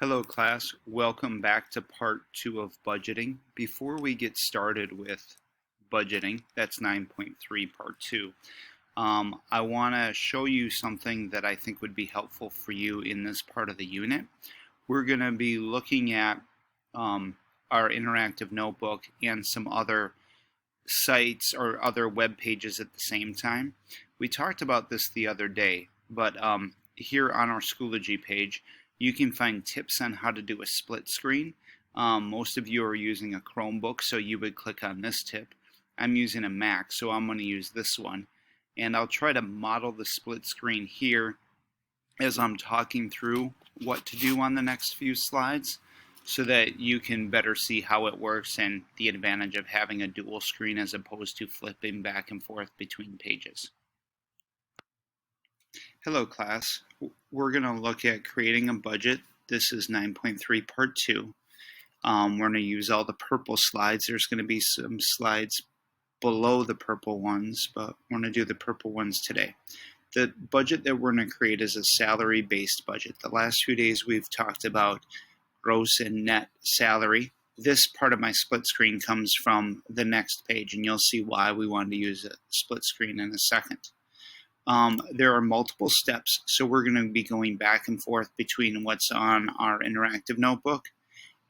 Hello class, welcome back to part 2 of budgeting. Before we get started with budgeting, that's 9.3 part 2, I want to show you something that I think would be helpful for you in this part of the unit. We're going to be looking at our interactive notebook and some other sites or other web pages at the same time. We talked about this the other day, but here on our Schoology page, you can find tips on how to do a split screen. Most of you are using a Chromebook, so you would click on this tip. I'm using a Mac, so I'm going to use this one. And I'll try to model the split screen here as I'm talking through what to do on the next few slides, so that you can better see how it works and the advantage of having a dual screen as opposed to flipping back and forth between pages. Hello class, we're going to look at creating a budget. This is 9.3 part 2. We're going to use all the purple slides. There's going to be some slides below the purple ones, but we're going to do the purple ones today. The budget that we're going to create is a salary-based budget. The last few days we've talked about gross and net salary. This part of my split screen comes from the next page, and you'll see why we wanted to use a split screen in a second. There are multiple steps, so we're going to be going back and forth between what's on our interactive notebook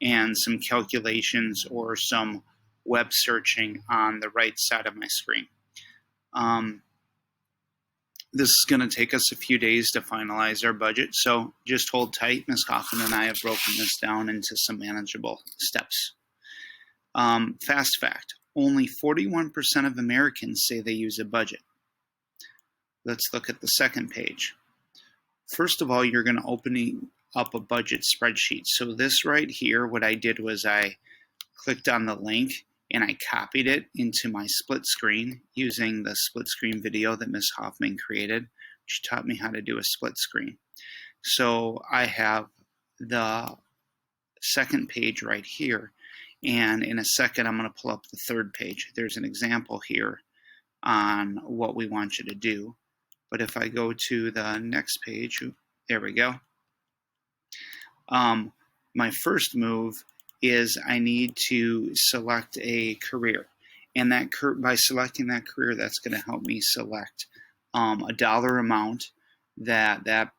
and some calculations or some web searching on the right side of my screen. This is going to take us a few days to finalize our budget, so just hold tight. Ms. Hoffman and I have broken this down into some manageable steps. Fast fact, only 41% of Americans say they use a budget. Let's look at the second page. First of all, you're going to open up a budget spreadsheet. So this right here, what I did was I clicked on the link and I copied it into my split screen using the split screen video that Ms. Hoffman created. She taught me how to do a split screen. So I have the second page right here, and in a second I'm going to pull up the third page. There's an example here on what we want you to do. But if I go to the next page, there we go. My first move is I need to select a career. And that by selecting that career, that's going to help me select a dollar amount that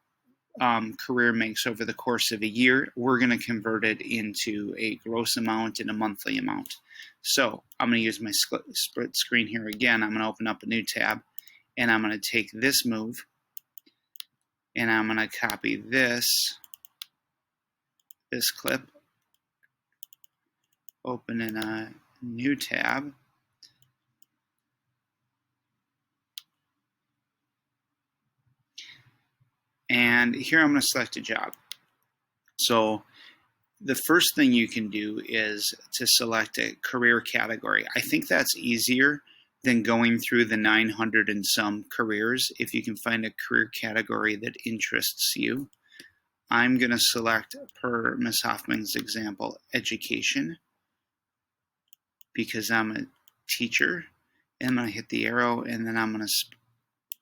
career makes over the course of a year. We're going to convert it into a gross amount and a monthly amount. So I'm going to use my split screen here again. I'm going to open up a new tab, and I'm going to take this move, and I'm going to copy this clip, open in a new tab, and here I'm going to select a job. So the first thing you can do is to select a career category. I think that's easier than going through the 900 and some careers if you can find a career category that interests you. I'm going to select, per Ms. Hoffman's example, education, because I'm a teacher. And I'm going to hit the arrow, and then I'm going to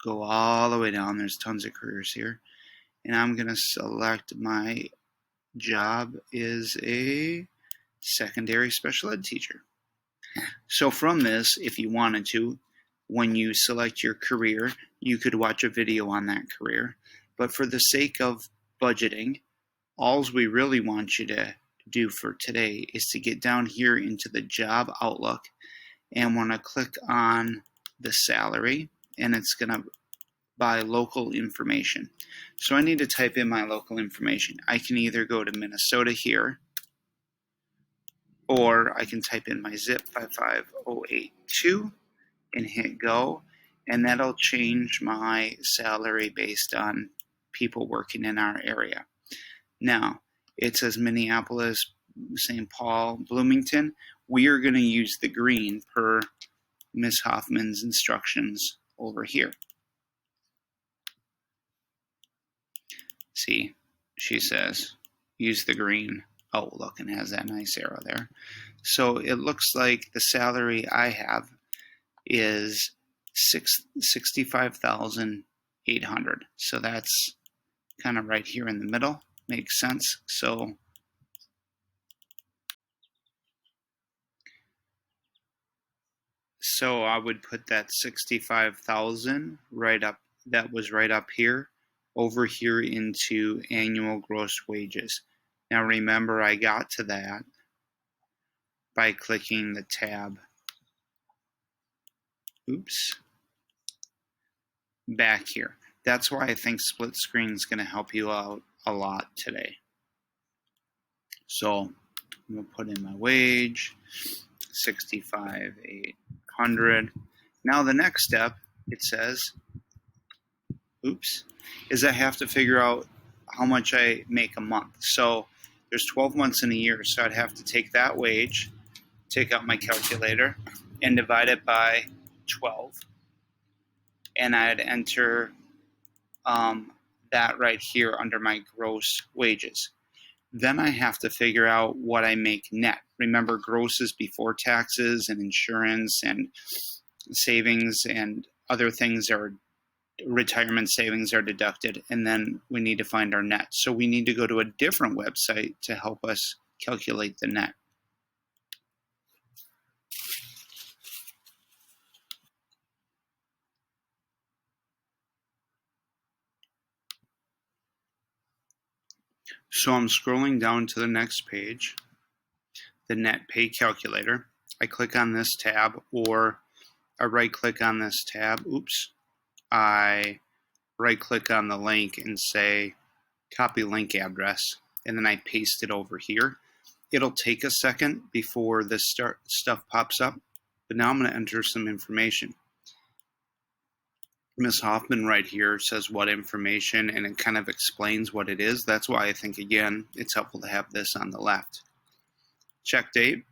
go all the way down. There's tons of careers here. And I'm going to select my job is a secondary special ed teacher. So from this, if you wanted to, when you select your career, you could watch a video on that career. But for the sake of budgeting, all we really want you to do for today is to get down here into the job outlook, and want to click on the salary, and it's going to buy local information. So I need to type in my local information. I can either go to Minnesota here, or I can type in my zip 55082 and hit go, and that'll change my salary based on people working in our area. Now, it says Minneapolis, St. Paul, Bloomington. We are going to use the green per Ms. Hoffman's instructions over here. See, she says use the green outlook and has that nice arrow there. So it looks like the salary I have is $65,800. So that's kind of right here in the middle. Makes sense. So I would put that 65,000 right up, that was right up here, over here into annual gross wages. Now remember, I got to that by clicking the tab, back here. That's why I think split screen is going to help you out a lot today. So I'm going to put in my wage, 65,800. Now the next step, it says, is I have to figure out how much I make a month. So there's 12 months in a year, so I'd have to take that wage, take out my calculator, and divide it by 12. And I'd enter that right here under my gross wages. Then I have to figure out what I make net. Remember, gross is before taxes and insurance and savings and other things are retirement savings are deducted, and then we need to find our net. So we need to go to a different website to help us calculate the net. So I'm scrolling down to the next page, the net pay calculator. I click on this tab, or I right click on this tab. I right click on the link and say copy link address, and then I paste it over here. It'll take a second before this stuff pops up, but now I'm going to enter some information. Ms. Hoffman right here says what information, and it kind of explains what it is. That's why I think, again, it's helpful to have this on the left. Check date.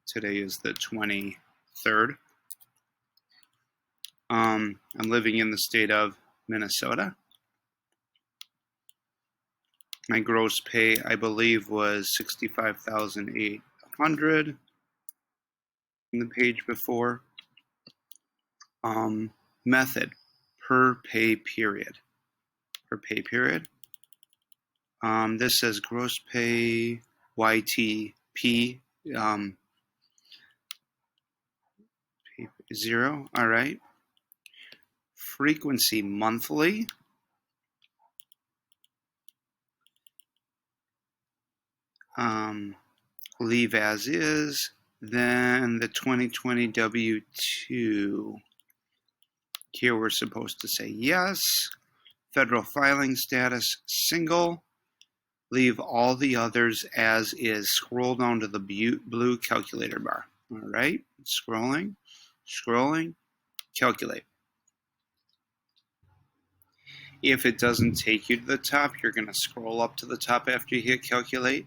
Today is the 23rd. I'm living in the state of Minnesota. My gross pay, I believe, was 65,800 in the page before. Method, per pay period. Per pay period. This says gross pay YTP 0. All right. Frequency monthly. Leave as is. Then the 2020 W-2. Here we're supposed to say yes. Federal filing status, single. Leave all the others as is. Scroll down to the blue calculator bar. All right, scrolling, calculate. If it doesn't take you to the top, you're going to scroll up to the top after you hit calculate.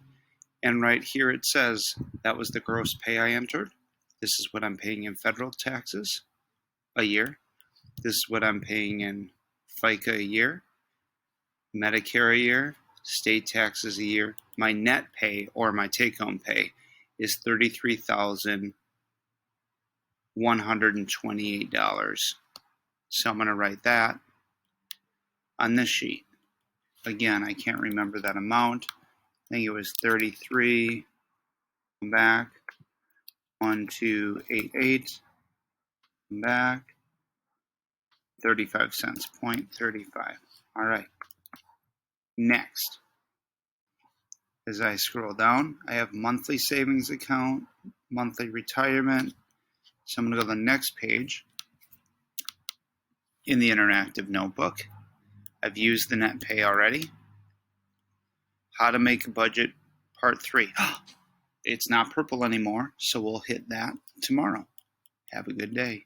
And right here it says that was the gross pay I entered. This is what I'm paying in federal taxes a year. This is what I'm paying in FICA a year, Medicare a year, state taxes a year. My net pay, or my take-home pay, is $33,128. So I'm going to write that on this sheet. Again, I can't remember that amount. I think it was 33, back, 1288, back, 35 cents, 0.35. All right. Next, as I scroll down, I have monthly savings account, monthly retirement. So I'm going to go to the next page in the interactive notebook. I've used the net pay already. How to make a budget, part 3. It's not purple anymore, so we'll hit that tomorrow. Have a good day.